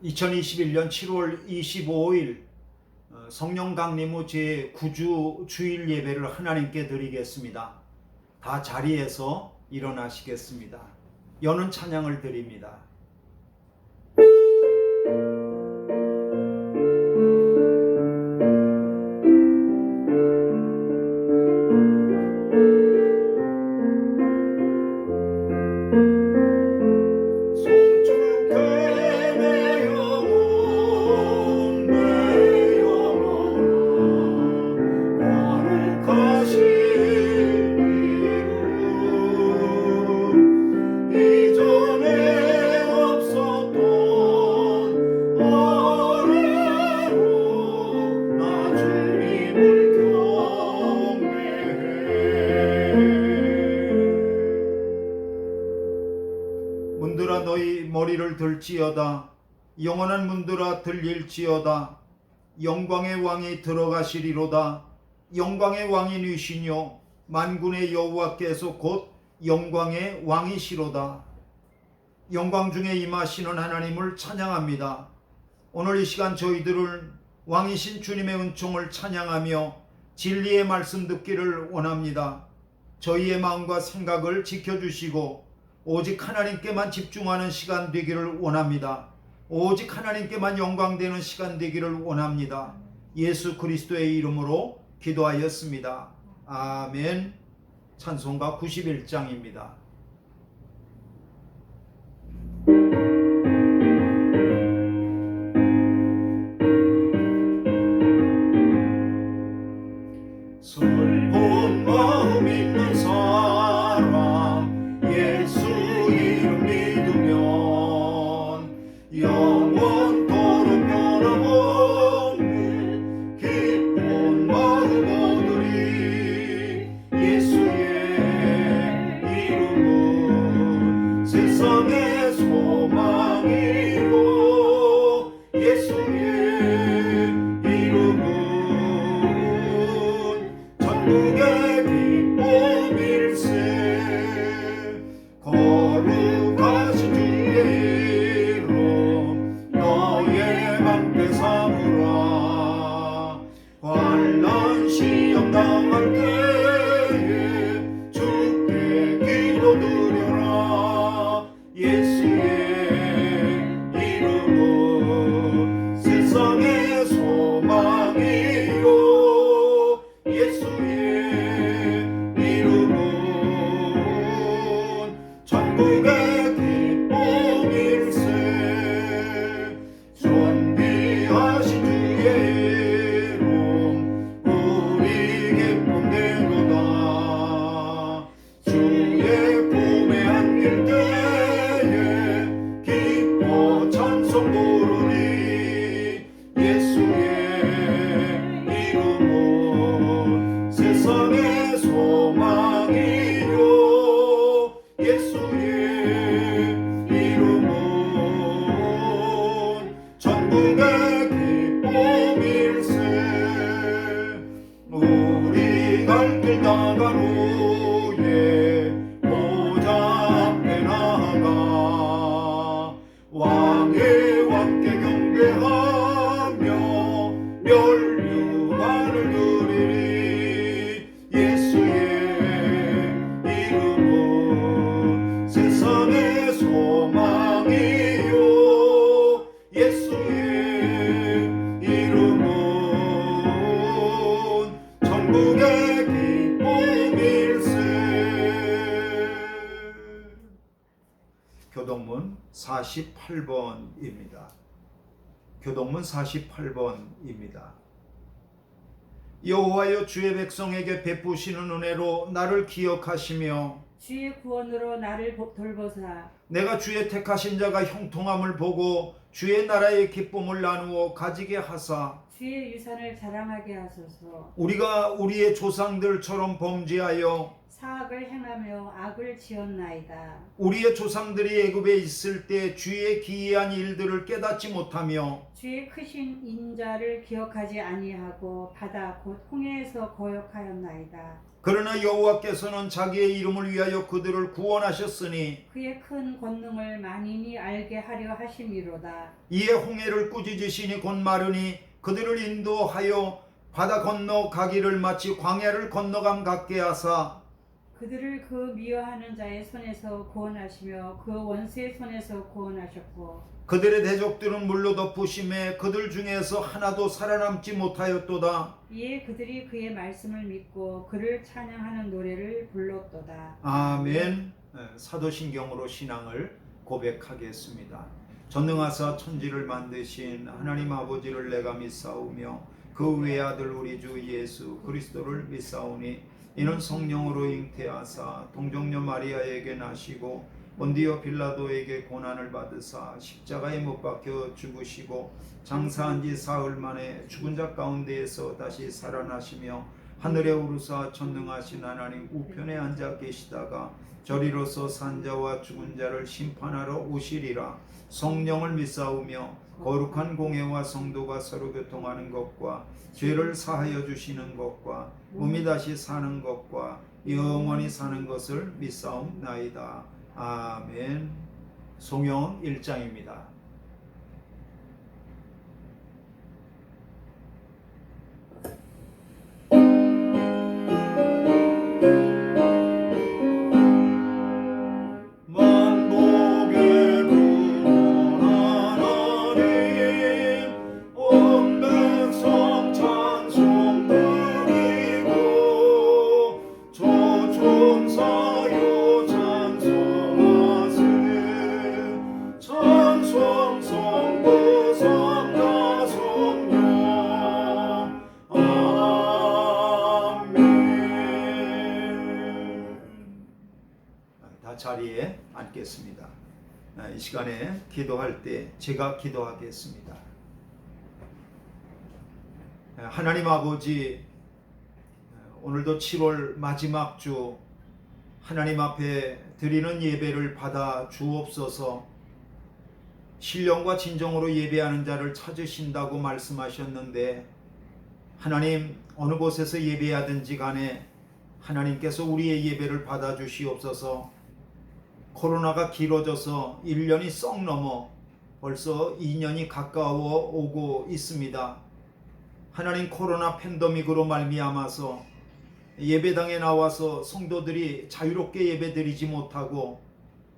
2021년 7월 25일 성령 강림 후 제9주 주일 예배를 하나님께 드리겠습니다. 다 자리에서 일어나시겠습니다. 여는 찬양을 드립니다. 문들아 너희 머리를 들지어다. 영원한 문들아 들릴지어다. 영광의 왕이 들어가시리로다. 영광의 왕이 누시뇨 만군의 여호와께서 곧 영광의 왕이시로다. 영광 중에 임하시는 하나님을 찬양합니다. 오늘 이 시간 저희들을 왕이신 주님의 은총을 찬양하며 진리의 말씀 듣기를 원합니다. 저희의 마음과 생각을 지켜주시고 오직 하나님께만 집중하는 시간 되기를 원합니다. 오직 하나님께만 영광되는 시간 되기를 원합니다. 예수 그리스도의 이름으로 기도하였습니다. 아멘. 찬송가 91장입니다. 슬픈 마음 있는 사람 예수 이름 믿으면 영원토록 변함없는 기쁜 마음 얻으리. 예수의 이름은 세상의 소망이요 예수의 이름은 천국의 기쁨일세. 거룩하신 주의 이름 너의 함께 삼으라. 환난 시험 당할 때에 주께 기도드려라. 예수의 이름은 세상의 소망이요 예수의 이름은 천국의 기쁨일세. 존귀하신 주의 이름 우리 기쁨 되도다. 주의 품에 안길 때에 기뻐 찬송 부르리. 예수의 이름은 세상의 소망이요 예수의 이름은 천국의 기쁨일세. 우리 갈 길 나간 후에 보좌 앞에 나아가 왕의 왕께 경배하며 멸류관을 드리리. 예수의 이름은 세상의 소망이요 예수의 이름은 천국의 기쁨일세. 교동문 48번입니다. 교동문 48번입니다. 여호와여 주의 백성에게 베푸시는 은혜로 나를 기억하시며 주의 구원으로 나를 돌보사. 내가 주의 택하신 자가 형통함을 보고 주의 나라의 기쁨을 나누어 가지게 하사 주의 유산을 자랑하게 하소서. 우리가 우리의 조상들처럼 범죄하여 사악을 행하며 악을 지었나이다. 우리의 조상들이 애굽에 있을 때 주의 기이한 일들을 깨닫지 못하며 주의 크신 인자를 기억하지 아니하고 바다 곧 홍해에서 거역하였나이다. 그러나 여호와께서는 자기의 이름을 위하여 그들을 구원하셨으니 그의 큰 권능을 만인이 알게 하려 하심이로다. 이에 홍해를 꾸짖으시니 곧 마르니 그들을 인도하여 바다 건너 가기를 마치 광야를 건너감 같게 하사 그들을 그 미워하는 자의 손에서 구원하시며 그 원수의 손에서 구원하셨고 그들의 대적들은 물로 덮으심에 그들 중에서 하나도 살아남지 못하였도다. 이에 그들이 그의 말씀을 믿고 그를 찬양하는 노래를 불렀도다. 아멘. 사도신경으로 신앙을 고백하겠습니다. 전능하사 천지를 만드신 하나님 아버지를 내가 믿사오며 그 외아들 우리 주 예수 그리스도를 믿사오니 이는 성령으로 잉태하사 동정녀 마리아에게 나시고 본디오 빌라도에게 고난을 받으사 십자가에 못 박혀 죽으시고 장사한 지 사흘 만에 죽은 자 가운데에서 다시 살아나시며 하늘에 오르사 전능하신 하나님 우편에 앉아 계시다가 저리로서 산자와 죽은 자를 심판하러 오시리라. 성령을 믿사오며 거룩한 공회와 성도가 서로 교통하는 것과 죄를 사하여 주시는 것과 몸이 다시 사는 것과 영원히 사는 것을 믿사옵나이다. 아멘. 송영 1장입니다. 만복의 구원한 하나님 온 백성 찬송 드리고 조천사여 찬송하세 찬송 성부 성자 성령 아멘. 다 자리에 앉겠습니다. 이 시간에 기도할 때 제가 기도하겠습니다. 하나님 아버지, 오늘도 7월 마지막 주 하나님 앞에 드리는 예배를 받아 주옵소서. 신령과 진정으로 예배하는 자를 찾으신다고 말씀하셨는데 하나님 어느 곳에서 예배하든지 간에 하나님께서 우리의 예배를 받아 주시옵소서. 코로나가 길어져서 1년이 썩 넘어 벌써 2년이 가까워 오고 있습니다. 하나님 코로나 팬데믹으로 말미암아서 예배당에 나와서 성도들이 자유롭게 예배드리지 못하고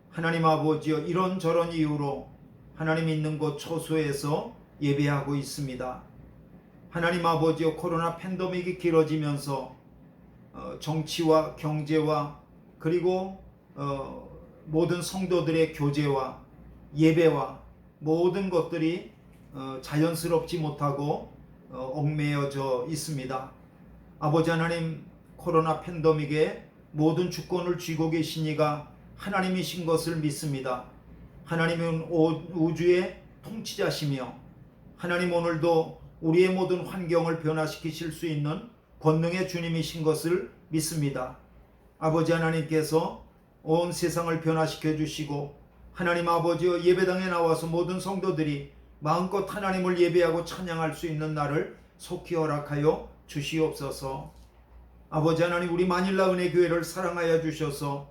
하나님 아버지여 이런저런 이유로 하나님 있는 곳 초소에서 예배하고 있습니다. 하나님 아버지여 코로나 팬데믹이 길어지면서 정치와 경제와 그리고 모든 성도들의 교제와 예배와 모든 것들이 자연스럽지 못하고 얽매여져 있습니다. 아버지 하나님 코로나 팬데믹에 모든 주권을 쥐고 계신 이가 하나님이신 것을 믿습니다. 하나님은 우주의 통치자시며 하나님 오늘도 우리의 모든 환경을 변화시키실 수 있는 권능의 주님이신 것을 믿습니다. 아버지 하나님께서 온 세상을 변화시켜 주시고 하나님 아버지여 예배당에 나와서 모든 성도들이 마음껏 하나님을 예배하고 찬양할 수 있는 날을 속히 허락하여 주시옵소서. 아버지 하나님 우리 마닐라 은혜교회를 사랑하여 주셔서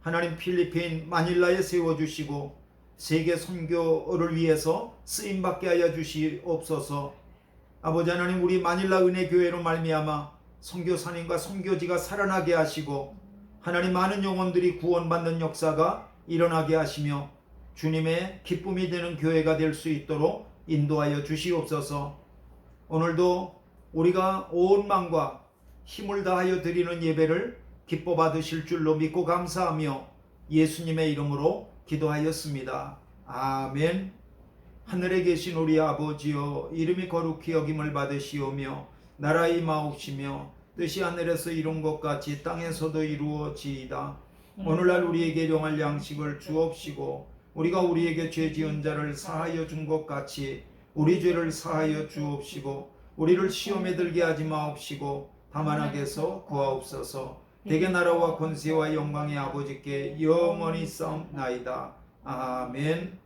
하나님 필리핀 마닐라에 세워주시고 세계 선교를 위해서 쓰임받게 하여 주시옵소서. 아버지 하나님 우리 마닐라 은혜교회로 말미암아 선교사님과 선교지가 살아나게 하시고 하나님 많은 영혼들이 구원받는 역사가 일어나게 하시며 주님의 기쁨이 되는 교회가 될 수 있도록 인도하여 주시옵소서. 오늘도 우리가 온 마음과 힘을 다하여 드리는 예배를 기뻐 받으실 줄로 믿고 감사하며 예수님의 이름으로 기도하였습니다. 아멘. 하늘에 계신 우리 아버지여 이름이 거룩히 여김을 받으시오며 나라의 임하옵시며 뜻이 하늘에서 이룬 것 같이 땅에서도 이루어지이다. 오늘날 우리에게 일용할 양식을 주옵시고 우리가 우리에게 죄 지은 자를 사하여 준 것 같이 우리 죄를 사하여 주옵시고 우리를 시험에 들게 하지 마옵시고 다만 악에서 구하옵소서. 대개 나라와 권세와 영광의 아버지께 영원히 싸움나이다. 아멘.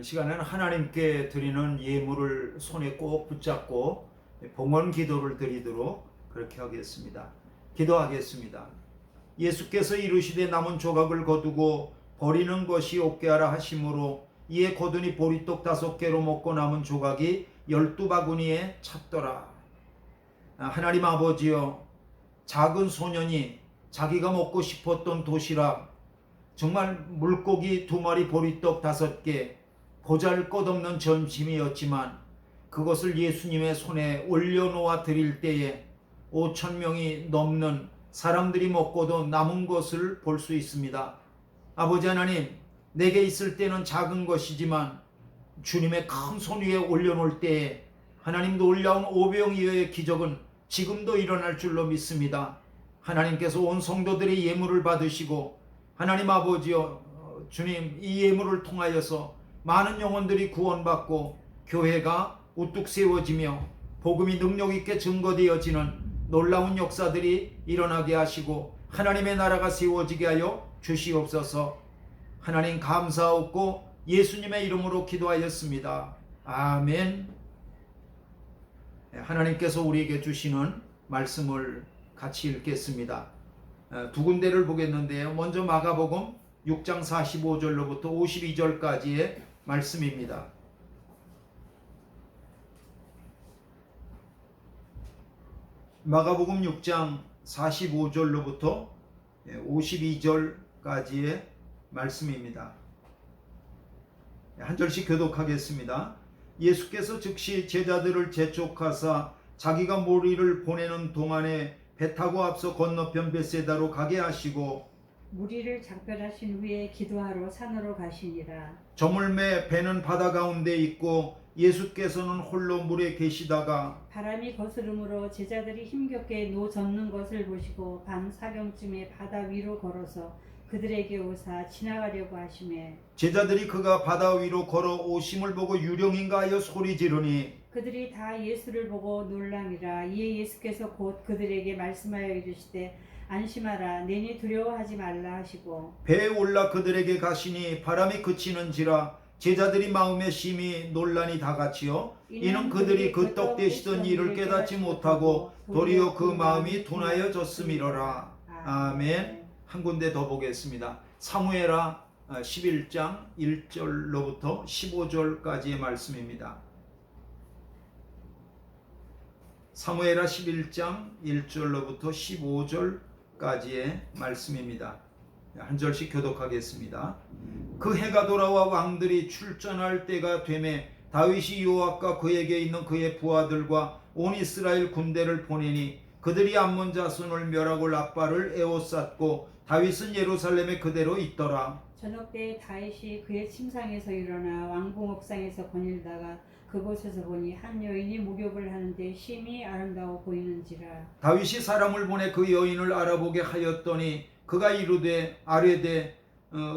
시간에는 하나님께 드리는 예물을 손에 꼭 붙잡고 봉헌 기도를 드리도록 그렇게 하겠습니다. 기도하겠습니다. 예수께서 이르시되 남은 조각을 거두고 버리는 것이 없게 하라 하심으로 이에 거두니 보리떡 5개로 먹고 남은 조각이 12바구니에 찼더라. 하나님 아버지여, 작은 소년이 자기가 먹고 싶었던 도시락, 정말 물고기 2마리, 보리떡 5개, 보잘것없는 점심이었지만 그것을 예수님의 손에 올려놓아 드릴 때에 5,000명이 넘는 사람들이 먹고도 남은 것을 볼 수 있습니다. 아버지 하나님, 내게 있을 때는 작은 것이지만 주님의 큰 손 위에 올려놓을 때에 하나님 놀라운 오병이어의 기적은 지금도 일어날 줄로 믿습니다. 하나님께서 온 성도들의 예물을 받으시고 하나님 아버지여, 주님, 이 예물을 통하여서 많은 영혼들이 구원받고 교회가 우뚝 세워지며 복음이 능력있게 증거되어지는 놀라운 역사들이 일어나게 하시고 하나님의 나라가 세워지게 하여 주시옵소서. 하나님 감사하고 예수님의 이름으로 기도하였습니다. 아멘. 하나님께서 우리에게 주시는 말씀을 같이 읽겠습니다. 두 군데를 보겠는데요. 먼저 마가복음 6장 45절로부터 52절까지의 말씀입니다. 마가복음 6장 45절로부터 52절까지의 말씀입니다. 한 절씩 교독하겠습니다. 예수께서 즉시 제자들을 재촉하사 자기가 무리를 보내는 동안에 배 타고 앞서 건너편 벳세다로 가게 하시고 무리를 작별하신 후에 기도하러 산으로 가시니라. 저물매 배는 바다 가운데 있고 예수께서는 홀로 물에 계시다가 바람이 거스름으로 제자들이 힘겹게 노 젓는 것을 보시고 밤 사경쯤에 바다 위로 걸어서 그들에게 오사 지나가려고 하시매 제자들이 그가 바다 위로 걸어 오심을 보고 유령인가 하여 소리 지르니 그들이 다 예수를 보고 놀람이라. 이에 예수께서 곧 그들에게 말씀하여 이르시되 안심하라, 내니 두려워하지 말라 하시고 배에 올라 그들에게 가시니 바람이 그치는지라 제자들이 마음에 심히 놀라니 다같이요 이는 그들이 그 떡 되시던 일을 깨닫지 못하고 도리어 그 마음이 둔하여졌음이로라. 아멘. 한 군데 더 보겠습니다. 사무엘하 11장 1절로부터 15절까지의 말씀입니다. 사무엘하 11장 1절로부터 15절까지의 말씀입니다. 한 절씩 교독하겠습니다. 그 해가 돌아와 왕들이 출전할 때가 되매 다윗이 요압과 그에게 있는 그의 부하들과 온 이스라엘 군대를 보내니 그들이 암몬 자손을 멸하고 랍바를 에워쌌고 다윗은 예루살렘에 그대로 있더라. 저녁 때 다윗이 그의 침상에서 일어나 왕궁 옥상에서 거닐다가 그곳에서 보니 한 여인이 목욕을 하는데 심히 아름다워 보이는지라. 다윗이 사람을 보내 그 여인을 알아보게 하였더니 그가 이르되 아뢰되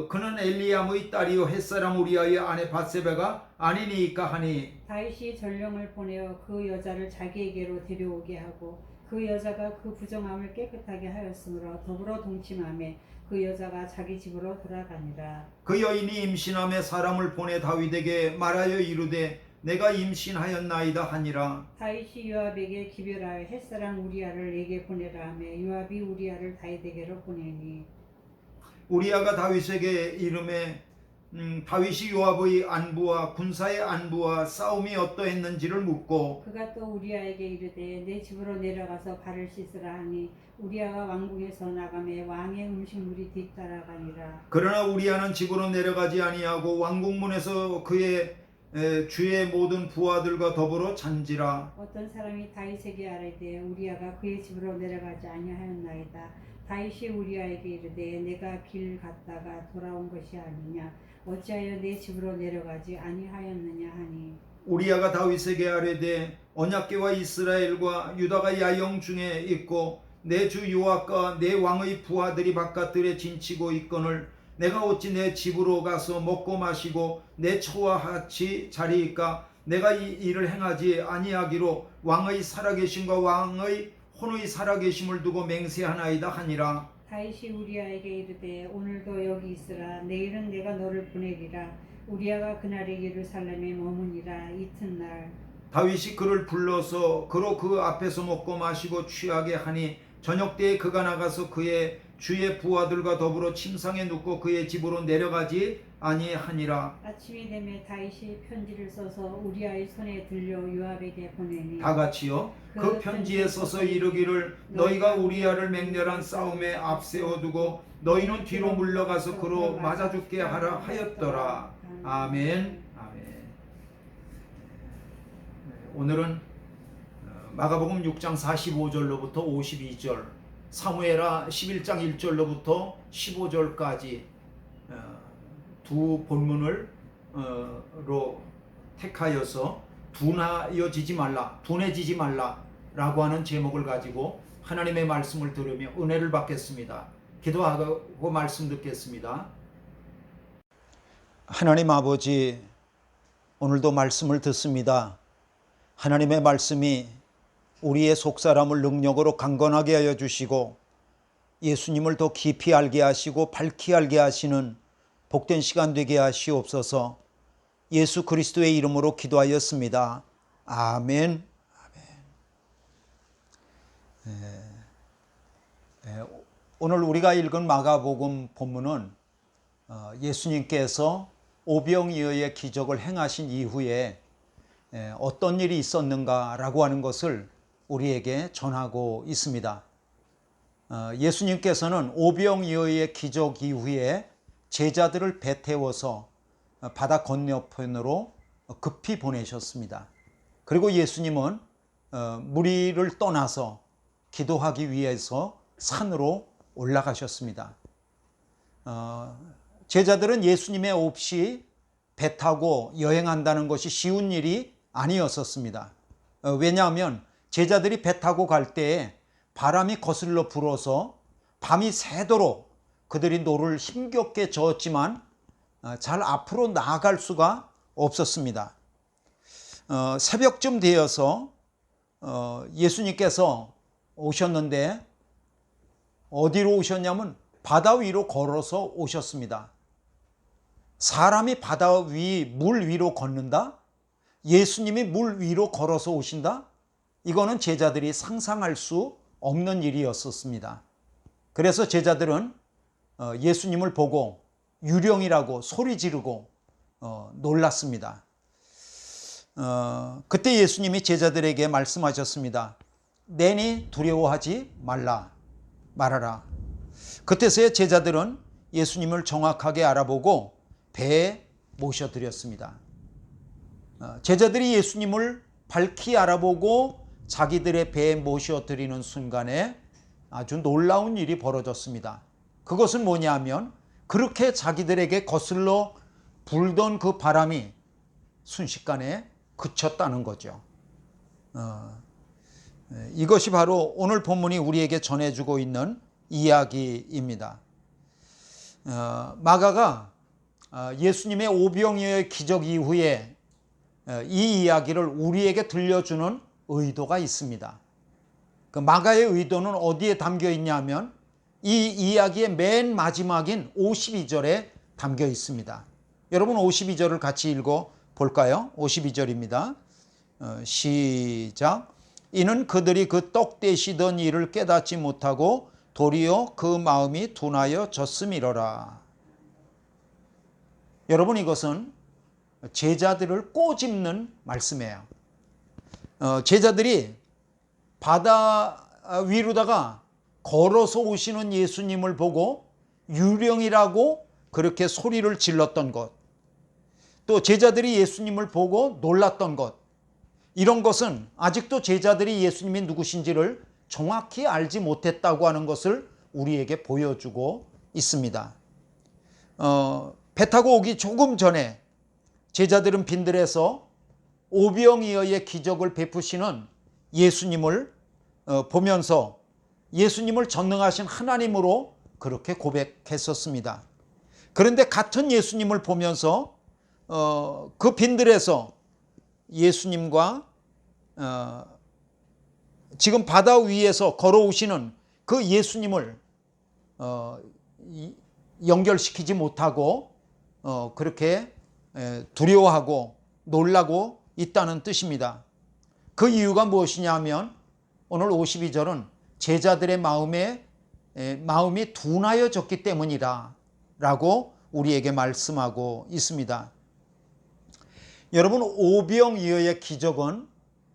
그는 엘리암의 딸이요 햇사람 우리아의 아내 밧세바가 아니니이까 하니 다윗이 전령을 보내어 그 여자를 자기에게로 데려오게 하고 그 여자가 그 부정함을 깨끗하게 하였으므로 더불어 동침하며 그 여자가 자기 집으로 돌아가니라. 그 여인이 임신함에 사람을 보내 다윗에게 말하여 이르되 내가 임신하였나이다 하니라. 다윗이 요압에게 기별하여 햇사람 우리아를 내게 보내라 하며 요압이 우리아를 다윗에게로 보내니 우리아가 다윗에게 이르매 다윗이 요압의 안부와 군사의 안부와 싸움이 어떠했는지를 묻고 그가 또 우리아에게 이르되 내 집으로 내려가서 발을 씻으라 하니 우리아가 왕궁에서 나가매 왕의 음식물이 뒤따라가니라. 그러나 우리아는 집으로 내려가지 아니하고 왕궁문에서 그의 주의 모든 부하들과 더불어 잔지라. 어떤 사람이 다윗에게 아뢰되 우리아가 그의 집으로 내려가지 아니하였나이다. 다윗이 우리아에게 이르되 내가 길 갔다가 돌아온 것이 아니냐, 어찌하여 내 집으로 내려가지 아니하였느냐 하니 우리아가 다윗에게 아뢰되 언약궤와 이스라엘과 유다가 야영 중에 있고 내 주 요압과 내 왕의 부하들이 바깥들에 진치고 있거늘 내가 어찌 내 집으로 가서 먹고 마시고 내 처와 같이 자리이까. 내가 이 일을 행하지 아니하기로 왕의 살아계심과 왕의 혼의 살아계심을 두고 맹세하나이다 하니라. 다윗이 우리아에게 이르되 오늘도 여기 있으라. 내일은 내가 너를 보내리라. 우리아가 그날에 예루살렘에 머무니라. 이튿날 다윗이 그를 불러서 그로 그 앞에서 먹고 마시고 취하게 하니 저녁 때에 그가 나가서 그의 주의 부하들과 더불어 침상에 눕고 그의 집으로 내려가지 아니하니라. 아침이 되매 다윗이 편지를 써서 우리아의 손에 들려 요압에게 보내니 다 같이요. 그 편지에 써서 이르기를 너희가 우리아를 맹렬한 싸움에 앞세워두고 너희는 뒤로 물러가서 그로 맞아 죽게 하라 하였더라. 아멘. 아멘. 오늘은 마가복음 6장 45절로부터 52절, 사무엘하 11장 1절로부터 15절까지 두 본문을 로 택하여서 둔해지지 말라라고 하는 제목을 가지고 하나님의 말씀을 들으며 은혜를 받겠습니다. 기도하고 말씀 듣겠습니다. 하나님 아버지, 오늘도 말씀을 듣습니다. 하나님의 말씀이 우리의 속사람을 능력으로 강건하게 하여 주시고 예수님을 더 깊이 알게 하시고 밝히 알게 하시는 복된 시간 되게 하시옵소서. 예수 그리스도의 이름으로 기도하였습니다. 아멘. 오늘 우리가 읽은 마가복음 본문은 예수님께서 오병이어의 기적을 행하신 이후에 어떤 일이 있었는가라고 하는 것을 우리에게 전하고 있습니다. 예수님께서는 오병이어의 기적 이후에 제자들을 배 태워서 바다 건너편으로 급히 보내셨습니다. 그리고 예수님은 무리를 떠나서 기도하기 위해서 산으로 올라가셨습니다. 제자들은 예수님의 없이 배 타고 여행한다는 것이 쉬운 일이 아니었었습니다. 왜냐하면 제자들이 배 타고 갈 때에 바람이 거슬러 불어서 밤이 새도록 그들이 노를 힘겹게 저었지만 잘 앞으로 나아갈 수가 없었습니다. 새벽쯤 되어서 예수님께서 오셨는데 어디로 오셨냐면 바다 위로 걸어서 오셨습니다. 사람이 바다 위, 물 위로 걷는다? 예수님이 물 위로 걸어서 오신다? 이거는 제자들이 상상할 수 없는 일이었었습니다. 그래서 제자들은 예수님을 보고 유령이라고 소리 지르고 놀랐습니다. 그때 예수님이 제자들에게 말씀하셨습니다. 내니 두려워하지 말아라. 그때서야 제자들은 예수님을 정확하게 알아보고 배에 모셔드렸습니다. 제자들이 예수님을 밝히 알아보고 자기들의 배에 모셔드리는 순간에 아주 놀라운 일이 벌어졌습니다. 그것은 뭐냐면 그렇게 자기들에게 거슬러 불던 그 바람이 순식간에 그쳤다는 거죠. 이것이 바로 오늘 본문이 우리에게 전해주고 있는 이야기입니다. 마가가 예수님의 오병이어의 기적 이후에 이 이야기를 우리에게 들려주는 의도가 있습니다. 그 마가의 의도는 어디에 담겨 있냐면 이 이야기의 맨 마지막인 52절에 담겨 있습니다. 여러분 52절을 같이 읽어 볼까요? 52절입니다. 시작. 이는 그들이 그 떡 떼시던 일을 깨닫지 못하고 도리어 그 마음이 둔하여 졌음이로라. 여러분 이것은 제자들을 꼬집는 말씀이에요. 제자들이 바다 위로다가 걸어서 오시는 예수님을 보고 유령이라고 그렇게 소리를 질렀던 것, 또 제자들이 예수님을 보고 놀랐던 것, 이런 것은 아직도 제자들이 예수님이 누구신지를 정확히 알지 못했다고 하는 것을 우리에게 보여주고 있습니다. 배 타고 오기 조금 전에 제자들은 빈들에서 오병이어의 기적을 베푸시는 예수님을 보면서 예수님을 전능하신 하나님으로 그렇게 고백했었습니다. 그런데 같은 예수님을 보면서 그 빈들에서 예수님과 지금 바다 위에서 걸어오시는 그 예수님을 연결시키지 못하고 그렇게 두려워하고 놀라고 있다는 뜻입니다. 그 이유가 무엇이냐 하면 오늘 52절은 제자들의 마음이 둔하여졌기 때문이다 라고 우리에게 말씀하고 있습니다. 여러분, 오병이어의 기적은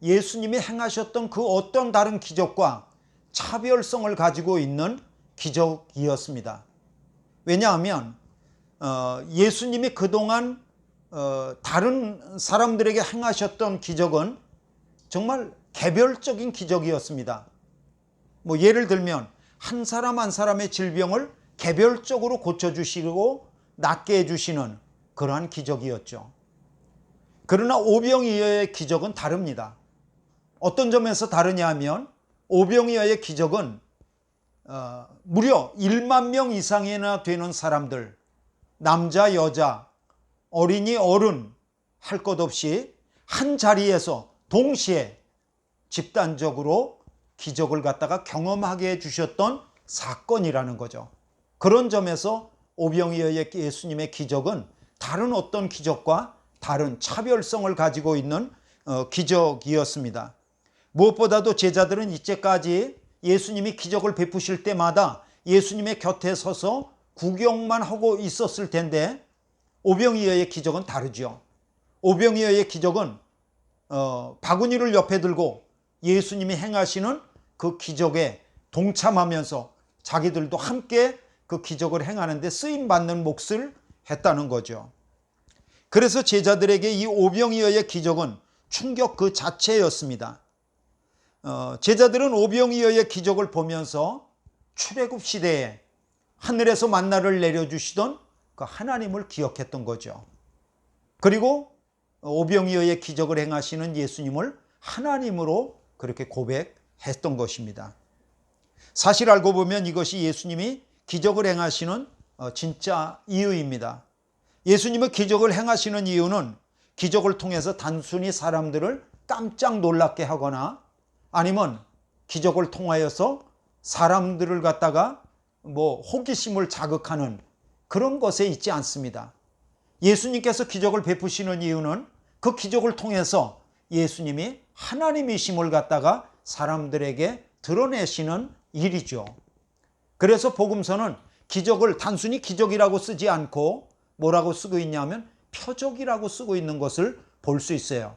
예수님이 행하셨던 그 어떤 다른 기적과 차별성을 가지고 있는 기적이었습니다. 왜냐하면 예수님이 그동안 다른 사람들에게 행하셨던 기적은 정말 개별적인 기적이었습니다. 뭐 예를 들면 한 사람 한 사람의 질병을 개별적으로 고쳐주시고 낫게 해주시는 그러한 기적이었죠. 그러나 오병이어의 기적은 다릅니다. 어떤 점에서 다르냐 하면 오병이어의 기적은 무려 1만 명 이상이나 되는 사람들, 남자, 여자, 어린이, 어른 할 것 없이 한 자리에서 동시에 집단적으로 기적을 갖다가 경험하게 해주셨던 사건이라는 거죠. 그런 점에서 오병이어의 예수님의 기적은 다른 어떤 기적과 다른 차별성을 가지고 있는 기적이었습니다. 무엇보다도 제자들은 이제까지 예수님이 기적을 베푸실 때마다 예수님의 곁에 서서 구경만 하고 있었을 텐데 오병이어의 기적은 다르죠. 오병이어의 기적은 바구니를 옆에 들고 예수님이 행하시는 그 기적에 동참하면서 자기들도 함께 그 기적을 행하는데 쓰임받는 몫을 했다는 거죠. 그래서 제자들에게 이 오병이어의 기적은 충격 그 자체였습니다. 제자들은 오병이어의 기적을 보면서 출애굽 시대에 하늘에서 만나를 내려주시던 그 하나님을 기억했던 거죠. 그리고 오병이어의 기적을 행하시는 예수님을 하나님으로 그렇게 고백했던 것입니다. 사실 알고 보면 이것이 예수님이 기적을 행하시는 진짜 이유입니다. 예수님은 기적을 행하시는 이유는 기적을 통해서 단순히 사람들을 깜짝 놀랍게 하거나 아니면 기적을 통하여서 사람들을 갖다가 호기심을 자극하는 그런 것에 있지 않습니다. 예수님께서 기적을 베푸시는 이유는 그 기적을 통해서 예수님이 하나님이심을 갖다가 사람들에게 드러내시는 일이죠. 그래서 복음서는 기적을 단순히 기적이라고 쓰지 않고 뭐라고 쓰고 있냐면 표적이라고 쓰고 있는 것을 볼 수 있어요.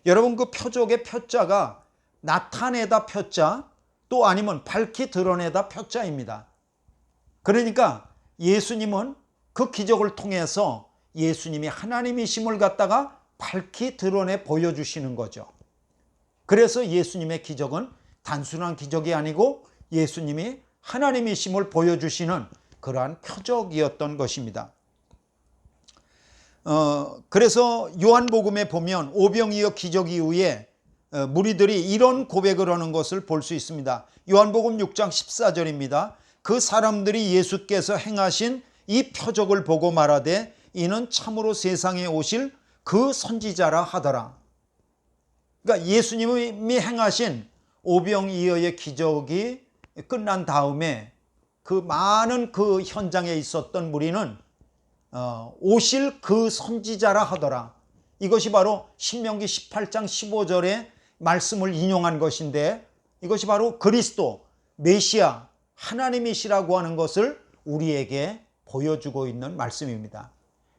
여러분, 그 표적의 표자가 나타내다 표자, 또 아니면 밝히 드러내다 표자입니다. 그러니까 예수님은 그 기적을 통해서 예수님이 하나님이심을 갖다가 밝히 드러내 보여주시는 거죠. 그래서 예수님의 기적은 단순한 기적이 아니고 예수님이 하나님이심을 보여주시는 그러한 표적이었던 것입니다. 그래서 요한복음에 보면 오병이어 기적 이후에 무리들이 이런 고백을 하는 것을 볼 수 있습니다. 요한복음 6장 14절입니다. 그 사람들이 예수께서 행하신 이 표적을 보고 말하되 이는 참으로 세상에 오실 그 선지자라 하더라. 그러니까 예수님이 행하신 오병이어의 기적이 끝난 다음에 그 많은 그 현장에 있었던 무리는 오실 그 선지자라 하더라. 이것이 바로 신명기 18장 15절의 말씀을 인용한 것인데 이것이 바로 그리스도, 메시아, 하나님이시라고 하는 것을 우리에게 보여주고 있는 말씀입니다.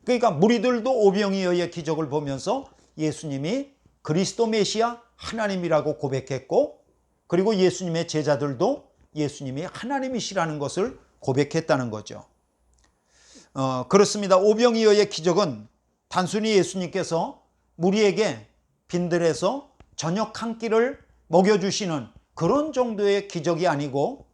그러니까 무리들도 오병이어의 기적을 보면서 예수님이 그리스도, 메시아, 하나님이라고 고백했고 그리고 예수님의 제자들도 예수님이 하나님이시라는 것을 고백했다는 거죠. 그렇습니다. 오병이어의 기적은 단순히 예수님께서 무리에게 빈들에서 저녁 한 끼를 먹여주시는 그런 정도의 기적이 아니고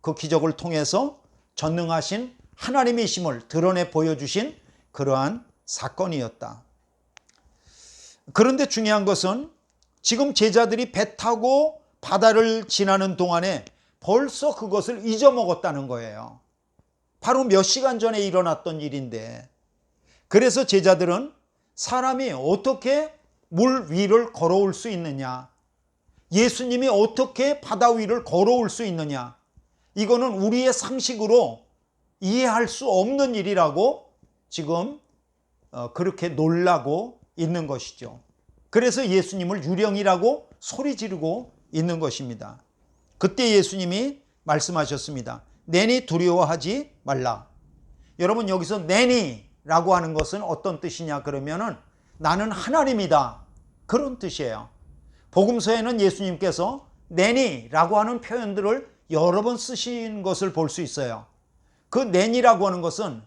그 기적을 통해서 전능하신 하나님이심을 드러내 보여주신 그러한 사건이었다. 그런데 중요한 것은 지금 제자들이 배 타고 바다를 지나는 동안에 벌써 그것을 잊어먹었다는 거예요. 바로 몇 시간 전에 일어났던 일인데 그래서 제자들은 사람이 어떻게 물 위를 걸어올 수 있느냐, 예수님이 어떻게 바다 위를 걸어올 수 있느냐, 이거는 우리의 상식으로 이해할 수 없는 일이라고 지금 그렇게 놀라고 있는 것이죠. 그래서 예수님을 유령이라고 소리 지르고 있는 것입니다. 그때 예수님이 말씀하셨습니다. 내니 두려워하지 말라. 여러분, 여기서 내니라고 하는 것은 어떤 뜻이냐 그러면은 나는 하나님이다, 그런 뜻이에요. 복음서에는 예수님께서 내니라고 하는 표현들을 여러 번 쓰신 것을 볼 수 있어요. 그 내니라고 하는 것은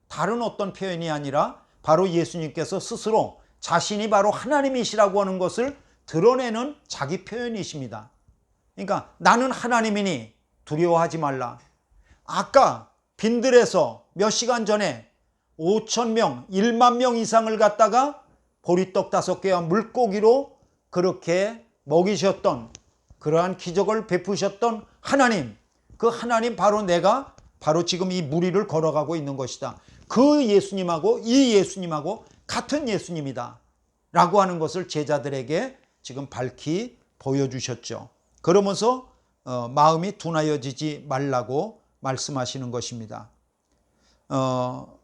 다른 어떤 표현이 아니라 바로 예수님께서 스스로 자신이 바로 하나님이시라고 하는 것을 드러내는 자기 표현이십니다. 그러니까 나는 하나님이니 두려워하지 말라. 아까 빈들에서 몇 시간 전에 5,000명, 1만 명 이상을 갖다가 보리떡 5개와 물고기로 그렇게 먹이셨던, 그러한 기적을 베푸셨던 하나님, 그 하나님 바로 내가 바로 지금 이 무리를 걸어가고 있는 것이다. 그 예수님하고 이 예수님하고 같은 예수님이다 라고 하는 것을 제자들에게 지금 밝히 보여주셨죠. 그러면서 마음이 둔하여지지 말라고 말씀하시는 것입니다.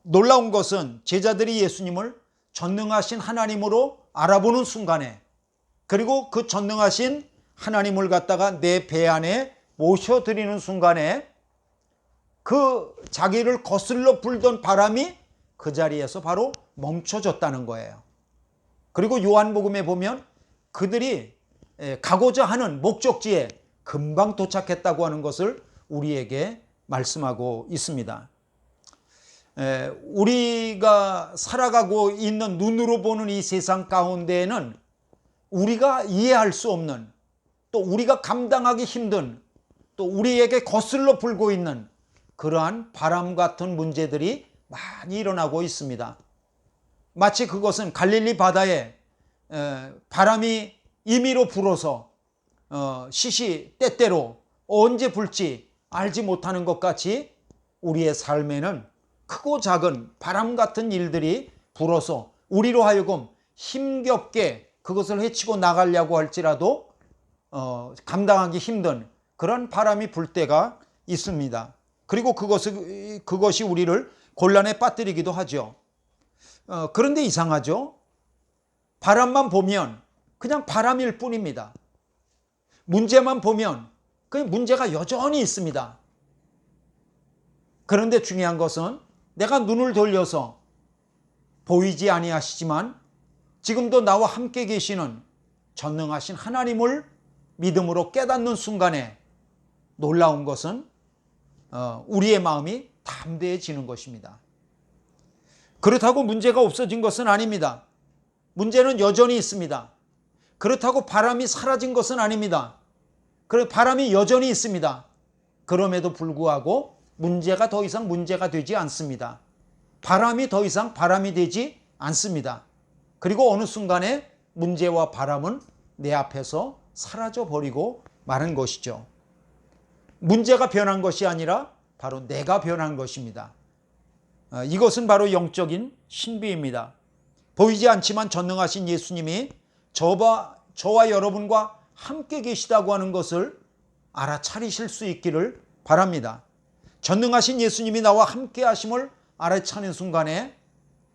놀라운 것은 제자들이 예수님을 전능하신 하나님으로 알아보는 순간에, 그리고 그 전능하신 하나님을 갖다가 내 배 안에 모셔드리는 순간에 그 자기를 거슬러 불던 바람이 그 자리에서 바로 멈춰졌다는 거예요. 그리고 요한복음에 보면 그들이 가고자 하는 목적지에 금방 도착했다고 하는 것을 우리에게 말씀하고 있습니다. 우리가 살아가고 있는, 눈으로 보는 이 세상 가운데에는 우리가 이해할 수 없는, 또 우리가 감당하기 힘든, 또 우리에게 거슬러 불고 있는 그러한 바람 같은 문제들이 많이 일어나고 있습니다. 마치 그것은 갈릴리 바다에 바람이 임의로 불어서 시시때때로 언제 불지 알지 못하는 것 같이 우리의 삶에는 크고 작은 바람 같은 일들이 불어서 우리로 하여금 힘겹게 그것을 헤치고 나가려고 할지라도 감당하기 힘든 그런 바람이 불 때가 있습니다. 그리고 그것이 우리를 곤란에 빠뜨리기도 하죠. 그런데 이상하죠? 바람만 보면 그냥 바람일 뿐입니다. 문제만 보면 그 문제가 여전히 있습니다. 그런데 중요한 것은 내가 눈을 돌려서 보이지 아니하시지만 지금도 나와 함께 계시는 전능하신 하나님을 믿음으로 깨닫는 순간에 놀라운 것은 우리의 마음이 담대해지는 것입니다. 그렇다고 문제가 없어진 것은 아닙니다. 문제는 여전히 있습니다. 그렇다고 바람이 사라진 것은 아닙니다. 바람이 여전히 있습니다. 그럼에도 불구하고 문제가 더 이상 문제가 되지 않습니다. 바람이 더 이상 바람이 되지 않습니다. 그리고 어느 순간에 문제와 바람은 내 앞에서 사라져 버리고 마는 것이죠. 문제가 변한 것이 아니라 바로 내가 변한 것입니다. 이것은 바로 영적인 신비입니다. 보이지 않지만 전능하신 예수님이 저와 여러분과 함께 계시다고 하는 것을 알아차리실 수 있기를 바랍니다. 전능하신 예수님이 나와 함께 하심을 알아차리는 순간에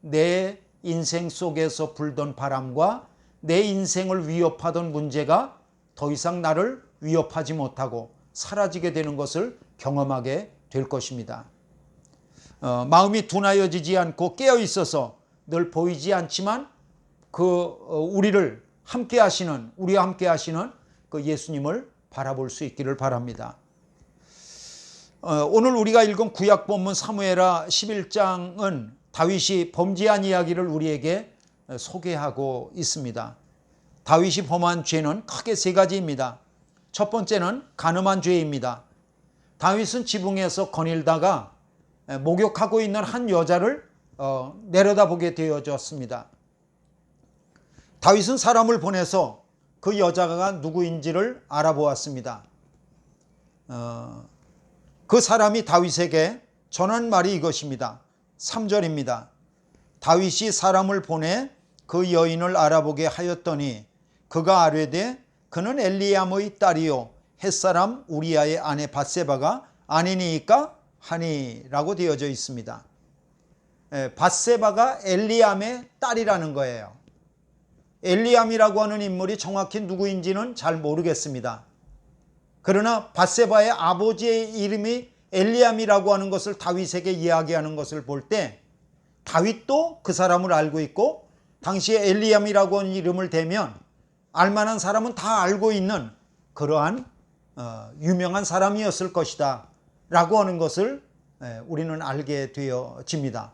내 인생 속에서 불던 바람과 내 인생을 위협하던 문제가 더 이상 나를 위협하지 못하고 사라지게 되는 것을 경험하게 될 것입니다. 마음이 둔하여지지 않고 깨어 있어서 늘 보이지 않지만 우리를 함께 하시는, 우리와 함께 하시는 그 예수님을 바라볼 수 있기를 바랍니다. 오늘 우리가 읽은 구약 본문 사무엘하 11장은 다윗이 범죄한 이야기를 우리에게 소개하고 있습니다. 다윗이 범한 죄는 크게 3가지입니다. 첫 번째는 간음한 죄입니다. 다윗은 지붕에서 거닐다가 목욕하고 있는 한 여자를 내려다보게 되어졌습니다. 다윗은 사람을 보내서 그 여자가 누구인지를 알아보았습니다. 그 사람이 다윗에게 전한 말이 이것입니다. 3절입니다. 다윗이 사람을 보내 그 여인을 알아보게 하였더니 그가 아뢰되 그는 엘리암의 딸이요 햇사람 우리아의 아내 밧세바가 아니니까 하니라고 되어져 있습니다. 밧세바가 엘리암의 딸이라는 거예요. 엘리암이라고 하는 인물이 정확히 누구인지는 잘 모르겠습니다. 그러나 밧세바의 아버지의 이름이 엘리암이라고 하는 것을 다윗에게 이야기하는 것을 볼 때 다윗도 그 사람을 알고 있고 당시에 엘리암이라고 하는 이름을 대면 알만한 사람은 다 알고 있는 그러한 유명한 사람이었을 것이다 라고 하는 것을 우리는 알게 되어집니다.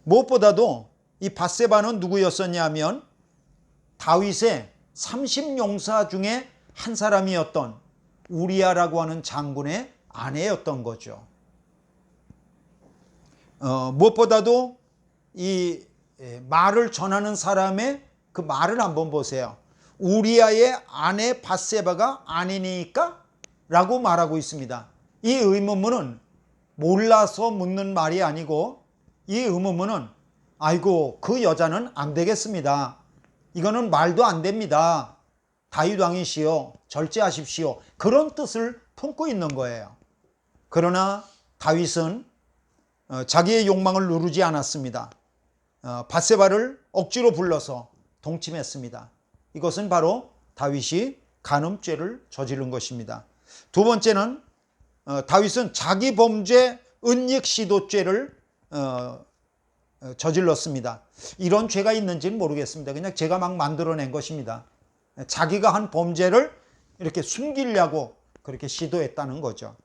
무엇보다도 이 밧세바는 누구였었냐면 다윗의 30용사 중에 한 사람이었던 우리아라고 하는 장군의 아내였던 거죠. 무엇보다도 이 말을 전하는 사람의 그 말을 한번 보세요. 우리아의 아내 밧세바가 아니니까? 라고 말하고 있습니다. 이 의문문은 몰라서 묻는 말이 아니고 이 의문문은 아이고 그 여자는 안 되겠습니다. 이거는 말도 안 됩니다. 다윗 왕이시여 절제하십시오. 그런 뜻을 품고 있는 거예요. 그러나 다윗은 자기의 욕망을 누르지 않았습니다. 밧세바를 억지로 불러서 동침했습니다. 이것은 바로 다윗이 간음죄를 저지른 것입니다. 두 번째는 다윗은 자기 범죄 은닉시도죄를 저질렀습니다. 이런 죄가 있는지는 모르겠습니다. 그냥 제가 막 만들어낸 것입니다. 자기가 한 범죄를 이렇게 숨기려고 그렇게 시도했다는 거죠.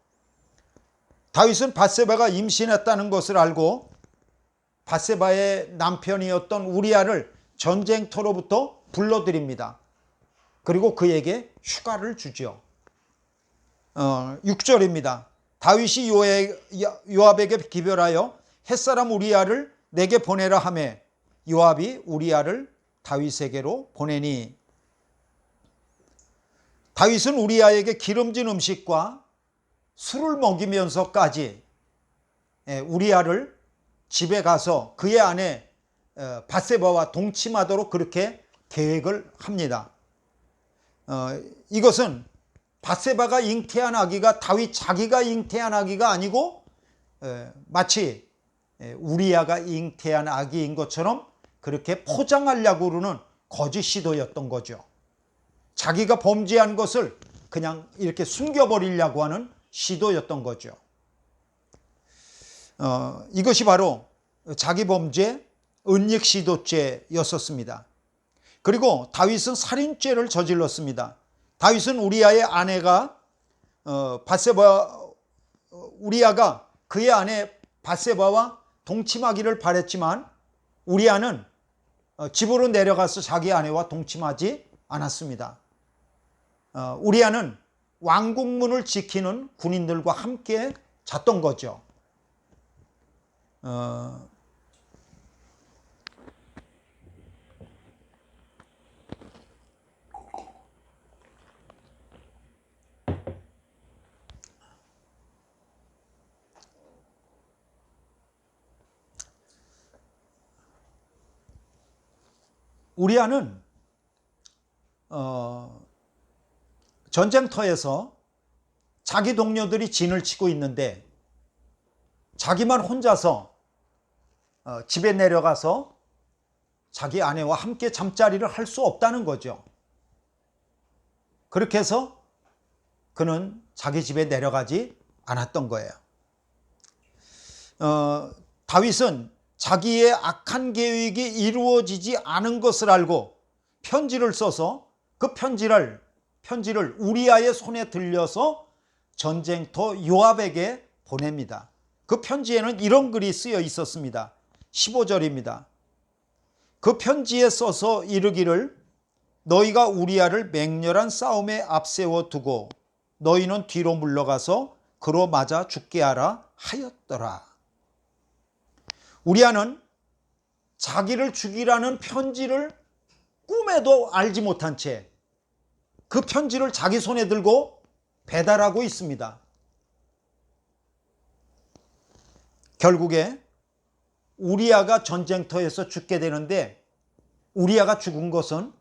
다윗은 밧세바가 임신했다는 것을 알고 밧세바의 남편이었던 우리아를 전쟁터로부터 불러들입니다. 그리고 그에게 휴가를 주죠. 6절입니다. 다윗이 요압에게 기별하여 햇사람 우리아를 내게 보내라 하며 요압이 우리아를 다윗에게로 보내니 다윗은 우리아에게 기름진 음식과 술을 먹이면서까지 우리아를 집에 가서 그의 아내 밧세바와 동침하도록 그렇게 계획을 합니다. 이것은 밧세바가 잉태한 아기가 다윗 자기가 잉태한 아기가 아니고 마치 우리아가 잉태한 아기인 것처럼 그렇게 포장하려고 그러는 거짓 시도였던 거죠. 자기가 범죄한 것을 그냥 이렇게 숨겨버리려고 하는 시도였던 거죠. 이것이 바로 자기 범죄 은닉시도죄였었습니다. 그리고 다윗은 살인죄를 저질렀습니다. 다윗은 우리아의 아내가 우리아가 그의 아내 밧세바와 동침하기를 바랬지만 우리아는 집으로 내려가서 자기 아내와 동침하지 않았습니다. 우리아는 왕궁문을 지키는 군인들과 함께 잤던 거죠. 우리아는 전쟁터에서 자기 동료들이 진을 치고 있는데 자기만 혼자서 집에 내려가서 자기 아내와 함께 잠자리를 할 수 없다는 거죠. 그렇게 해서 그는 자기 집에 내려가지 않았던 거예요. 다윗은 자기의 악한 계획이 이루어지지 않은 것을 알고 편지를 써서 그 편지를 우리아의 손에 들려서 전쟁터 요압에게 보냅니다. 그 편지에는 이런 글이 쓰여 있었습니다. 15절입니다. 그 편지에 써서 이르기를 너희가 우리아를 맹렬한 싸움에 앞세워 두고 너희는 뒤로 물러가서 그로 맞아 죽게 하라 하였더라. 우리아는 자기를 죽이라는 편지를 꿈에도 알지 못한 채 그 편지를 자기 손에 들고 배달하고 있습니다. 결국에 우리아가 전쟁터에서 죽게 되는데 우리아가 죽은 것은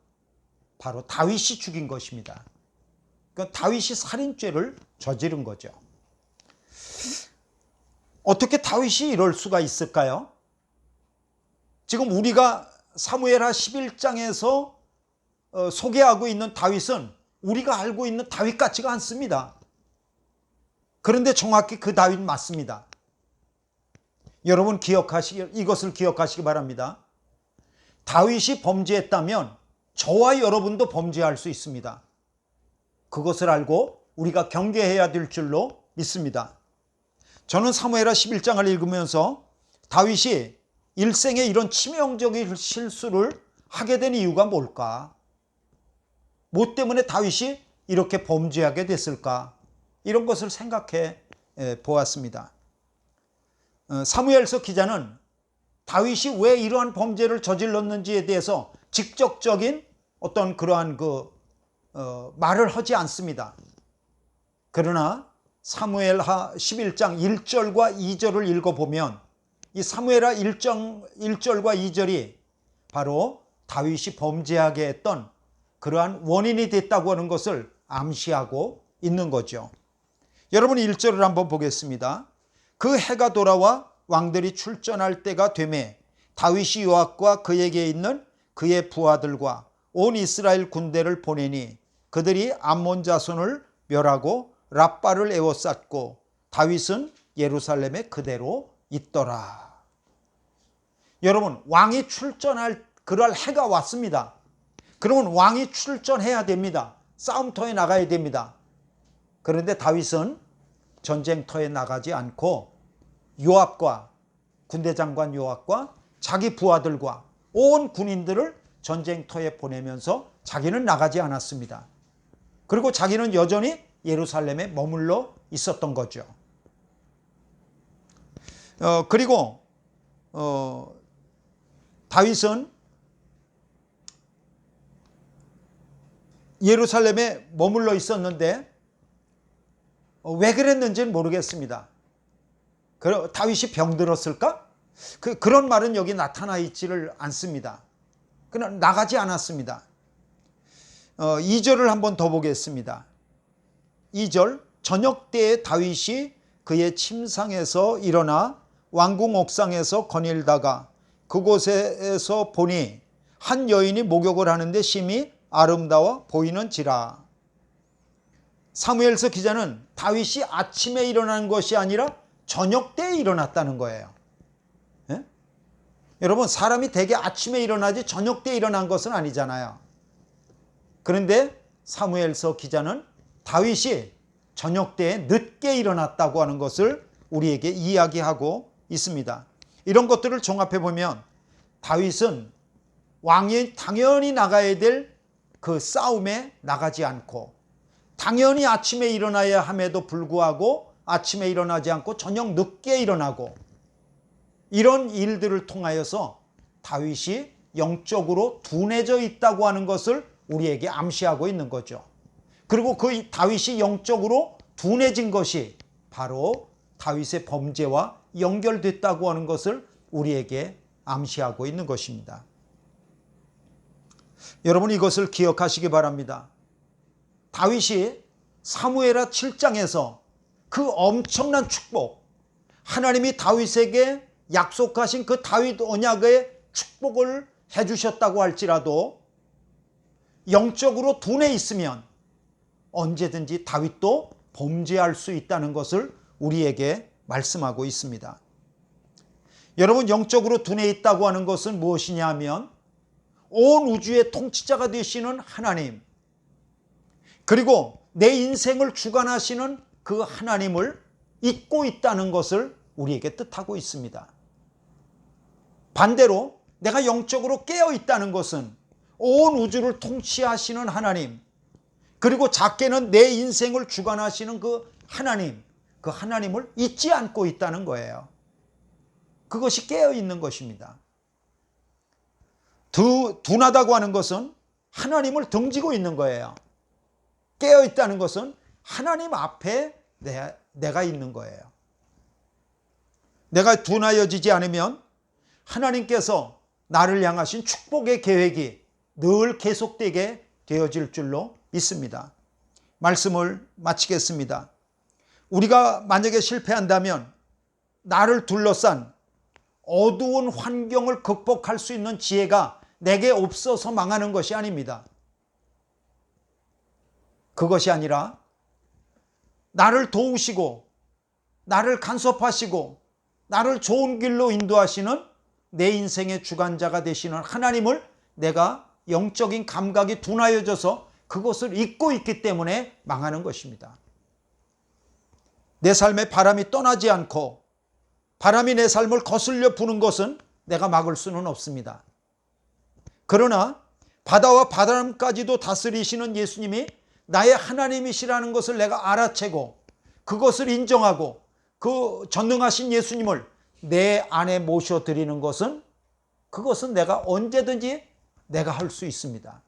바로 다윗이 죽인 것입니다. 그러니까 다윗이 살인죄를 저지른 거죠. 어떻게 다윗이 이럴 수가 있을까요? 지금 우리가 사무엘하 11장에서 소개하고 있는 다윗은 우리가 알고 있는 다윗 같지가 않습니다. 그런데 정확히 그 다윗 맞습니다. 여러분 이것을 기억하시기 바랍니다. 다윗이 범죄했다면 저와 여러분도 범죄할 수 있습니다. 그것을 알고 우리가 경계해야 될 줄로 믿습니다. 저는 사무엘하 11장을 읽으면서 다윗이 일생에 이런 치명적인 실수를 하게 된 이유가 뭘까? 뭐 때문에 다윗이 이렇게 범죄하게 됐을까? 이런 것을 생각해 보았습니다. 사무엘서 기자는 다윗이 왜 이러한 범죄를 저질렀는지에 대해서 직접적인 어떤 그러한 말을 하지 않습니다. 그러나 사무엘하 11장 1절과 2절을 읽어보면 이 사무엘하 1절과 2절이 바로 다윗이 범죄하게 했던 그러한 원인이 됐다고 하는 것을 암시하고 있는 거죠. 여러분 1절을 한번 보겠습니다. 그 해가 돌아와 왕들이 출전할 때가 되매 다윗이 요압과 그에게 있는 그의 부하들과 온 이스라엘 군대를 보내니 그들이 암몬 자손을 멸하고 랍바를 에워쌌고 다윗은 예루살렘에 그대로 있더라. 여러분 왕이 출전할 그럴 해가 왔습니다. 그러면 왕이 출전해야 됩니다. 싸움터에 나가야 됩니다. 그런데 다윗은 전쟁터에 나가지 않고 요압과 군대 장관 요압과 자기 부하들과 온 군인들을 전쟁터에 보내면서 자기는 나가지 않았습니다. 그리고 자기는 여전히 예루살렘에 머물러 있었던 거죠. 그리고 다윗은 예루살렘에 머물러 있었는데 왜 그랬는지는 모르겠습니다. 다윗이 병들었을까? 그런 말은 여기 나타나 있지를 않습니다. 그냥 나가지 않았습니다. 2절을 한번 더 보겠습니다. 2절 저녁 때에 다윗이 그의 침상에서 일어나 왕궁 옥상에서 거닐다가 그곳에서 보니 한 여인이 목욕을 하는데 심히 아름다워 보이는지라. 사무엘서 기자는 다윗이 아침에 일어난 것이 아니라 저녁 때에 일어났다는 거예요. 예? 여러분 사람이 대개 아침에 일어나지 저녁 때에 일어난 것은 아니잖아요. 그런데 사무엘서 기자는 다윗이 저녁 때에 늦게 일어났다고 하는 것을 우리에게 이야기하고 있습니다. 이런 것들을 종합해 보면 다윗은 왕이 당연히 나가야 될 그 싸움에 나가지 않고 당연히 아침에 일어나야 함에도 불구하고 아침에 일어나지 않고 저녁 늦게 일어나고 이런 일들을 통하여서 다윗이 영적으로 둔해져 있다고 하는 것을 우리에게 암시하고 있는 거죠. 그리고 그 다윗이 영적으로 둔해진 것이 바로 다윗의 범죄와 연결됐다고 하는 것을 우리에게 암시하고 있는 것입니다. 여러분 이것을 기억하시기 바랍니다. 다윗이 사무엘하 7장에서 그 엄청난 축복, 하나님이 다윗에게 약속하신 그 다윗 언약의 축복을 해주셨다고 할지라도 영적으로 둔해 있으면 언제든지 다윗도 범죄할 수 있다는 것을 우리에게 말씀하고 있습니다. 여러분 영적으로 둔해 있다고 하는 것은 무엇이냐 하면 온 우주의 통치자가 되시는 하나님, 그리고 내 인생을 주관하시는 그 하나님을 잊고 있다는 것을 우리에게 뜻하고 있습니다. 반대로 내가 영적으로 깨어 있다는 것은 온 우주를 통치하시는 하나님, 그리고 작게는 내 인생을 주관하시는 그 하나님을 잊지 않고 있다는 거예요. 그것이 깨어 있는 것입니다. 둔하다고 하는 것은 하나님을 등지고 있는 거예요. 깨어 있다는 것은 하나님 앞에 내가 있는 거예요. 내가 둔하여지지 않으면 하나님께서 나를 향하신 축복의 계획이 늘 계속되게 되어질 줄로 믿습니다. 말씀을 마치겠습니다. 우리가 만약에 실패한다면 나를 둘러싼 어두운 환경을 극복할 수 있는 지혜가 내게 없어서 망하는 것이 아닙니다. 그것이 아니라 나를 도우시고 나를 간섭하시고 나를 좋은 길로 인도하시는 내 인생의 주관자가 되시는 하나님을 내가 영적인 감각이 둔하여져서 그것을 잊고 있기 때문에 망하는 것입니다. 내 삶에 바람이 떠나지 않고 바람이 내 삶을 거슬려 부는 것은 내가 막을 수는 없습니다. 그러나 바다와 바람까지도 다스리시는 예수님이 나의 하나님이시라는 것을 내가 알아채고 그것을 인정하고 그 전능하신 예수님을 내 안에 모셔드리는 것은 그것은 내가 언제든지 내가 할 수 있습니다.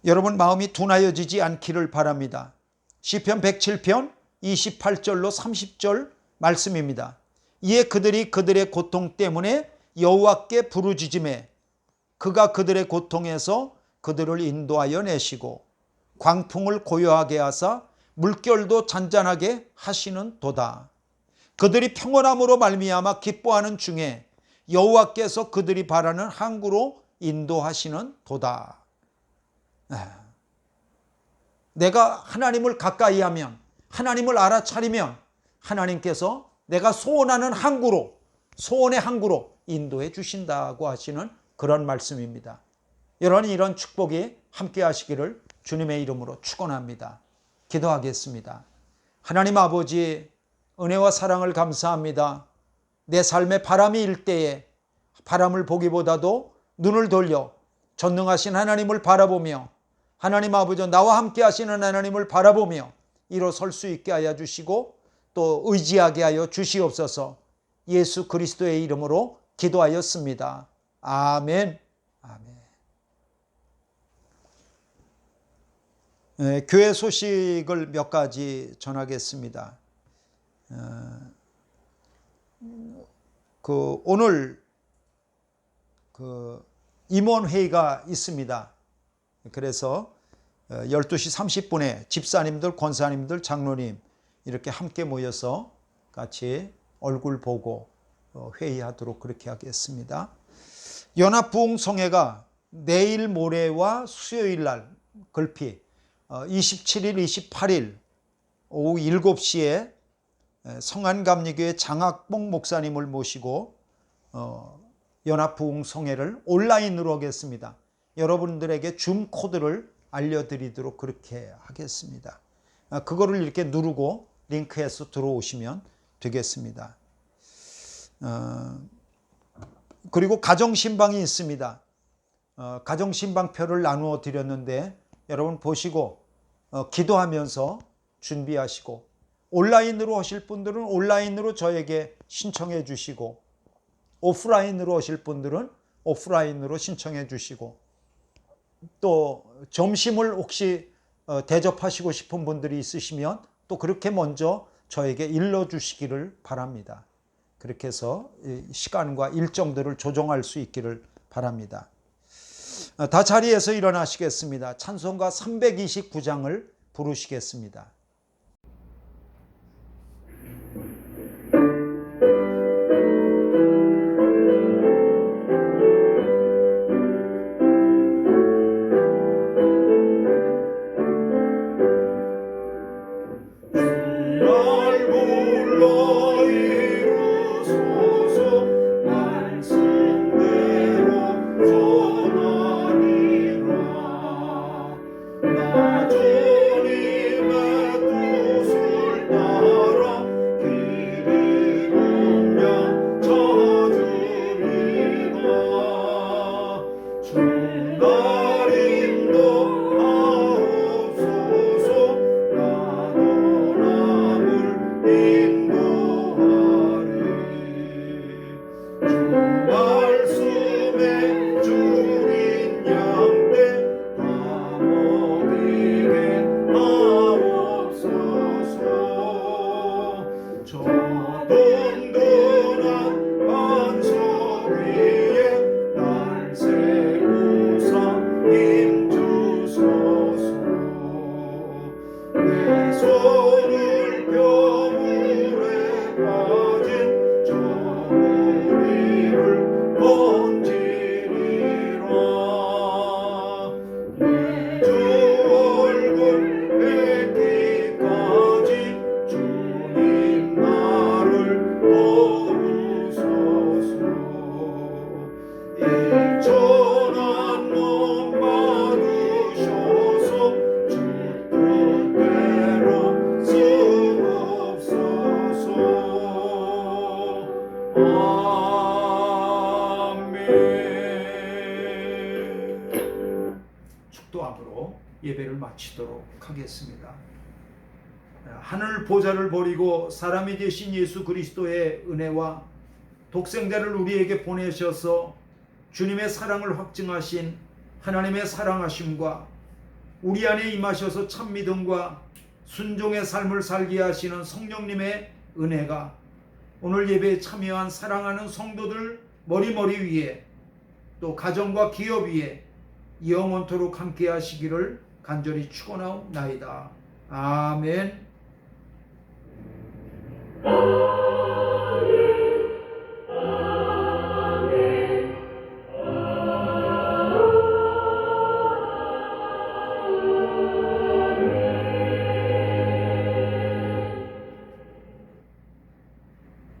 여러분 마음이 둔하여지지 않기를 바랍니다. 시편 107편 28절로 30절 말씀입니다. 이에 그들이 그들의 고통 때문에 여호와께 부르짖으매 그가 그들의 고통에서 그들을 인도하여 내시고 광풍을 고요하게 하사 물결도 잔잔하게 하시는 도다. 그들이 평온함으로 말미암아 기뻐하는 중에 여호와께서 그들이 바라는 항구로 인도하시는 도다. 내가 하나님을 가까이 하면 하나님을 알아차리면 하나님께서 내가 소원하는 항구로 소원의 항구로 인도해 주신다고 하시는 그런 말씀입니다. 여러분 이런 축복이 함께 하시기를 주님의 이름으로 축원합니다. 기도하겠습니다. 하나님 아버지 은혜와 사랑을 감사합니다. 내 삶에 바람이 일 때에 바람을 보기보다도 눈을 돌려 전능하신 하나님을 바라보며 하나님 아버지 나와 함께 하시는 하나님을 바라보며 일어설 수 있게 하여 주시고 또 의지하게 하여 주시옵소서. 예수 그리스도의 이름으로 기도하였습니다. 아멘. 아멘. 교회 소식을 몇 가지 전하겠습니다. 오늘 임원회의가 있습니다. 그래서 12시 30분에 집사님들, 권사님들, 장로님 이렇게 함께 모여서 같이 얼굴 보고 회의하도록 그렇게 하겠습니다. 연합부흥성회가 내일 모레와 수요일 날 글피 27일, 28일 오후 7시에 성안감리교회 장학봉 목사님을 모시고 연합부흥성회를 온라인으로 하겠습니다. 여러분들에게 줌 코드를 알려드리도록 그렇게 하겠습니다. 그거를 이렇게 누르고 링크해서 들어오시면 되겠습니다. 그리고 가정신방이 있습니다. 가정신방표를 나누어 드렸는데 여러분 보시고 기도하면서 준비하시고 온라인으로 하실 분들은 온라인으로 저에게 신청해 주시고 오프라인으로 하실 분들은 오프라인으로 신청해 주시고 또 점심을 혹시 대접하시고 싶은 분들이 있으시면 또 그렇게 먼저 저에게 일러주시기를 바랍니다. 그렇게 해서 시간과 일정들을 조정할 수 있기를 바랍니다. 다 자리에서 일어나시겠습니다. 찬송가 329장을 부르시겠습니다. 주님의 마치도록 하겠습니다. 하늘 보좌를 버리고 사람이 되신 예수 그리스도의 은혜와 독생자를 우리에게 보내셔서 주님의 사랑을 확증하신 하나님의 사랑하심과 우리 안에 임하셔서 참 믿음과 순종의 삶을 살게 하시는 성령님의 은혜가 오늘 예배에 참여한 사랑하는 성도들 머리머리 위에 또 가정과 기업 위에 영원토록 함께 하시기를 간절히 축원하옵나이다. 아멘.